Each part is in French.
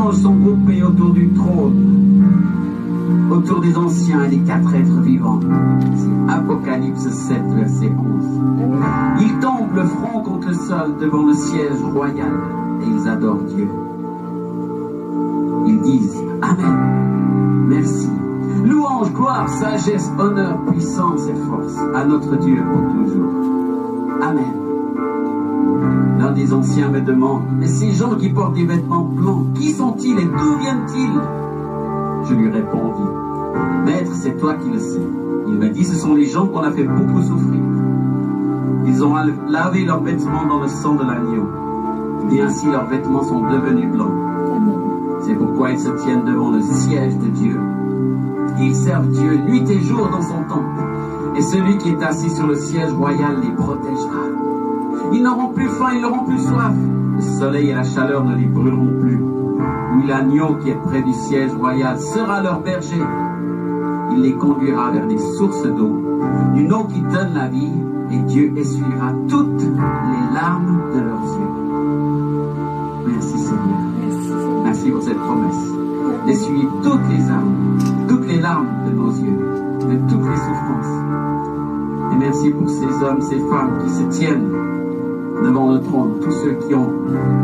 anges sont groupés autour du trône, autour des anciens et des 4 êtres vivants. C'est Apocalypse 7, verset 11. Ils tombent le front contre le sol devant le siège royal et ils adorent Dieu. Ils disent Amen, merci. Louange, gloire, sagesse, honneur, puissance et force à notre Dieu pour toujours. Amen. L'un des anciens me demande, mais ces gens qui portent des vêtements blancs, qui sont-ils et d'où viennent-ils? Je lui répondis, Maître, c'est toi qui le sais. Il m'a dit, ce sont les gens qu'on a fait beaucoup souffrir. Ils ont lavé leurs vêtements dans le sang de l'agneau. Et ainsi leurs vêtements sont devenus blancs. C'est pourquoi ils se tiennent devant le siège de Dieu. Ils servent Dieu nuit et jour dans son temple. Et celui qui est assis sur le siège royal les protégera. Ils n'auront plus faim, ils n'auront plus soif. Le soleil et la chaleur ne les brûleront plus. Oui, l'agneau qui est près du siège royal sera leur berger. Il les conduira vers des sources d'eau, une eau qui donne la vie, et Dieu essuiera toutes les larmes de leurs yeux. Merci Seigneur. Merci pour cette promesse. D'essuyer toutes les larmes de nos yeux, de toutes les souffrances. Et merci pour ces hommes, ces femmes qui se tiennent devant le trône, tous ceux qui ont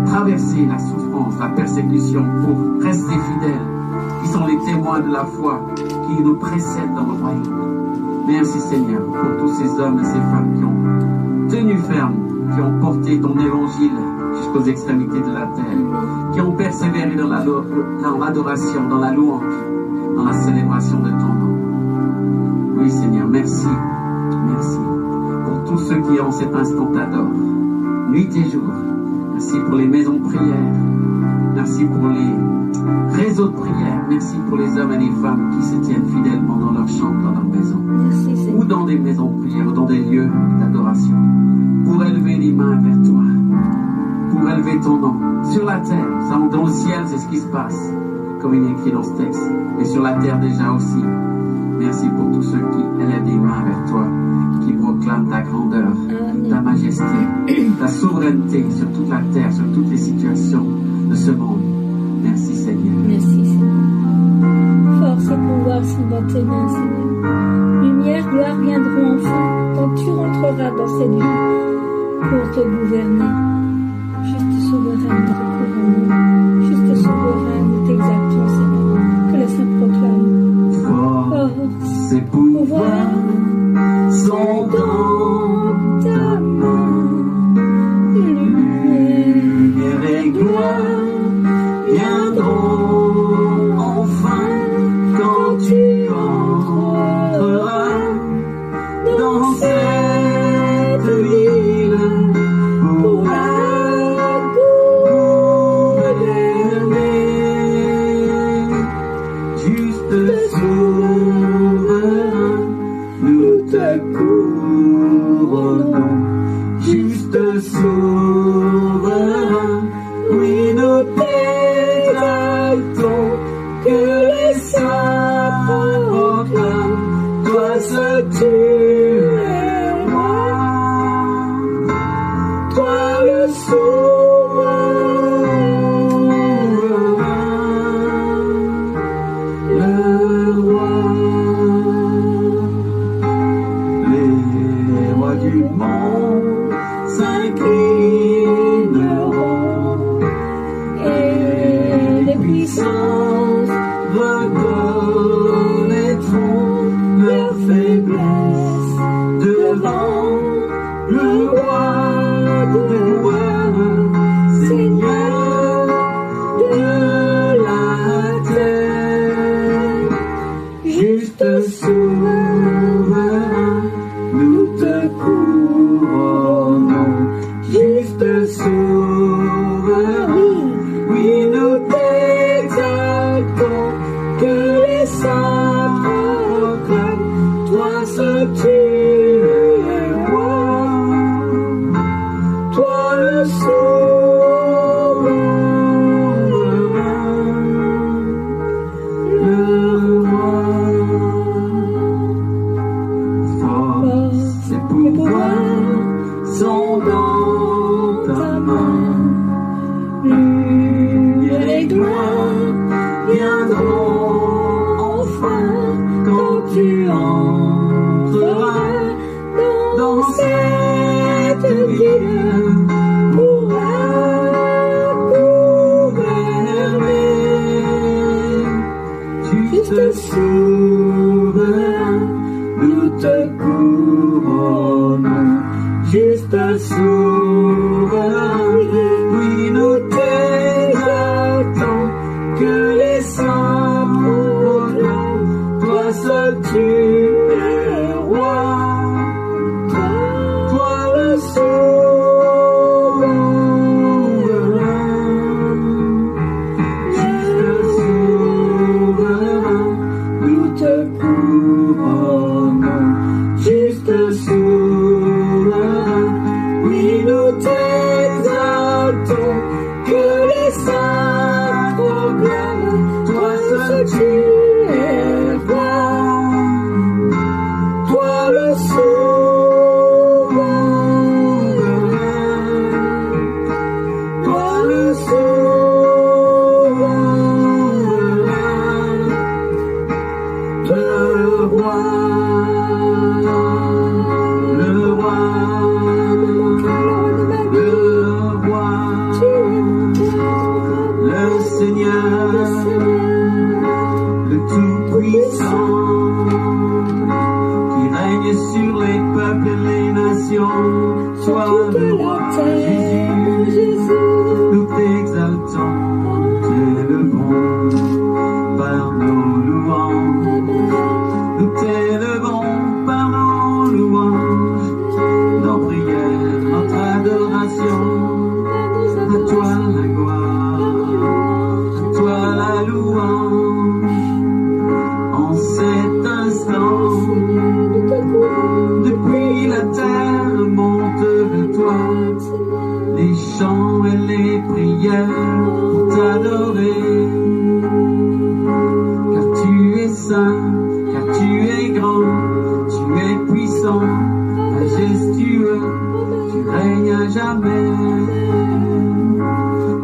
traversé la souffrance, la persécution pour rester fidèles, qui sont les témoins de la foi, qui nous précèdent dans le royaume. Merci Seigneur pour tous ces hommes et ces femmes qui ont tenu ferme, qui ont porté ton évangile jusqu'aux extrémités de la terre, qui ont persévéré dans l'adoration, dans la louange, dans la célébration de ton nom. Oui Seigneur, merci, merci pour tous ceux qui en cet instant t'adorent, nuit et jour. Merci pour les maisons de prière, merci pour les réseaux de prière, merci pour les hommes et les femmes qui se tiennent fidèlement dans leur chambre, dans leur maison, ou dans des maisons de prière, ou dans des lieux d'adoration, pour élever les mains vers toi, pour élever ton nom sur la terre. Dans le ciel, c'est ce qui se passe, comme il est écrit dans ce texte, et sur la terre déjà aussi. Merci pour tous ceux qui élèvent des mains vers toi, qui proclament ta grandeur, ta majesté, ta souveraineté sur toute la terre, sur toutes les situations de ce monde. Merci Seigneur. Merci Seigneur. Force et pouvoir sont dans tes mains, Seigneur. Lumière, gloire viendront enfin quand tu rentreras dans cette vie pour te gouverner. Juste souverain, nous te courons. Juste souverain, nous t'exaltons, Seigneur. Que le Saint proclame. Force et pouvoir sont dans ta main. Lumière et gloire viendront enfin quand tu entreras dans cette ville pour la gouverner. Juste souverain, nous te couronnons. Juste souverain, oui, nous t'exaltons. Que les saints proclament, toi seul tu es roi, toi le souverain, le roi. Les rois du monde s'inclineront et les puissances reconnaîtront leur faiblesse devant le roi des rois, Seigneur de la terre. Juste souverain, nous te couronnons. Juste souverain, oui, nous t'exaltons. tu es roi, toi le souverain, toi le souverain, toi le roi, le roi, le roi, le Seigneur, le Tout-Puissant, qui règne sur les peuples et les nations. Toi le roi Jésus, nous t'exaltons, nous t'élevons par nos louanges, nous t'élevons par nos louanges, nos prières, notre adoration. À toi la gloire, à toi la louange. En cet instant, depuis la terre monte de toi les chants et les prières pour t'adorer. Car tu es saint, car tu es grand, tu es puissant, majestueux, tu règnes à jamais.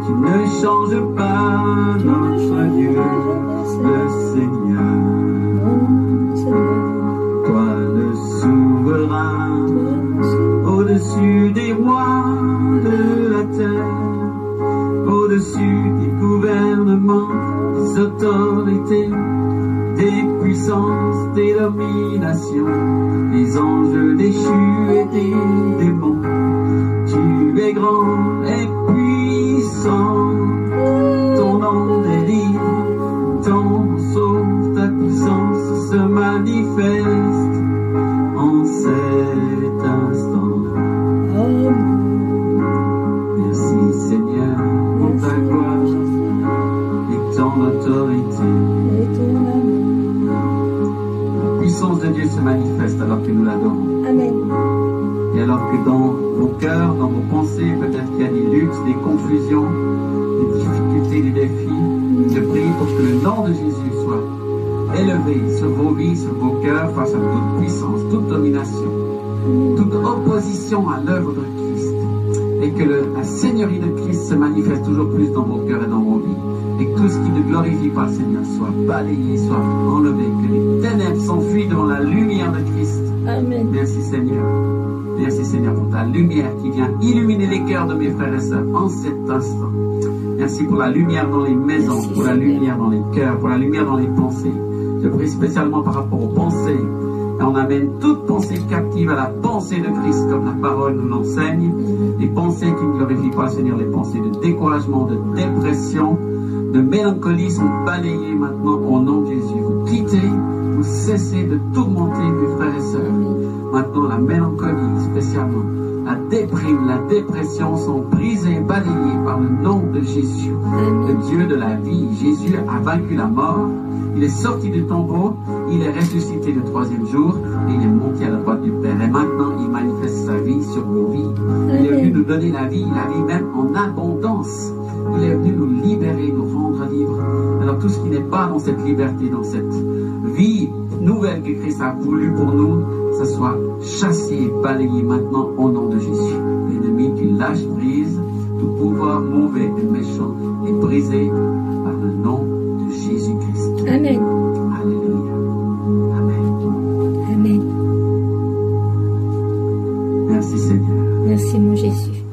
Tu ne changes pas, notre Dieu, le Seigneur. Toi le souverain, au-dessus des rois de la terre, au-dessus des gouvernements, des autorités, des puissances, des dominations, des anges déchus et des démons. Tu es grand et puissant, ton nom délivre, ton nom sauve, ta puissance se manifeste en cet instant. Merci Seigneur pour ta gloire et ton autorité. La puissance de Dieu se manifeste alors que nous l'adorons. Amen. Et alors que dans vos cœurs, dans vos pensées, peut-être qu'il y a des luttes, des confusions, des difficultés, des défis, je prie pour que le nom de Jésus soit élevé sur vos vies, sur vos cœurs, face à toute puissance, toute domination, toute opposition à l'œuvre de Christ. Et que la Seigneurie de Christ se manifeste toujours plus dans vos cœurs et dans vos vies. Et que tout ce qui ne glorifie pas le Seigneur soit balayé, soit enlevé. Que les ténèbres s'enfuient devant la lumière de Christ. Amen. Merci Seigneur. Merci Seigneur pour ta lumière qui vient illuminer les cœurs de mes frères et sœurs en cet instant. Merci pour la lumière dans les maisons, Merci, pour la Seigneur. lumière dans les cœurs, pour la lumière dans les pensées. Je prie spécialement par rapport aux pensées. Et on amène toute pensée captive à la pensée de Christ comme la parole nous l'enseigne. Les pensées qui ne glorifient pas le Seigneur, les pensées de découragement, de dépression, de mélancolie sont balayées maintenant au nom de Jésus. Vous quittez, vous cessez de tourmenter mes frères et sœurs. Maintenant, la mélancolie spécialement, la déprime, la dépression sont brisées, balayées par le nom de Jésus, le Dieu de la vie. Jésus a vaincu la mort, il est sorti du tombeau, il est ressuscité le troisième jour et il est monté à la droite du Père. Et maintenant, il manifeste sa vie sur vos vies. Il est venu nous donner la vie même en abondance. Il est venu nous libérer, nous rendre libres. Alors tout ce qui n'est pas dans cette liberté, dans cette vie nouvelle que Christ a voulu pour nous, ça soit chassé et balayé maintenant au nom de Jésus. L'ennemi, tu lâches prise, tout pouvoir mauvais et méchant est brisé par le nom de Jésus-Christ. Amen. Alléluia. Amen. Amen. Merci Seigneur. Merci mon Jésus.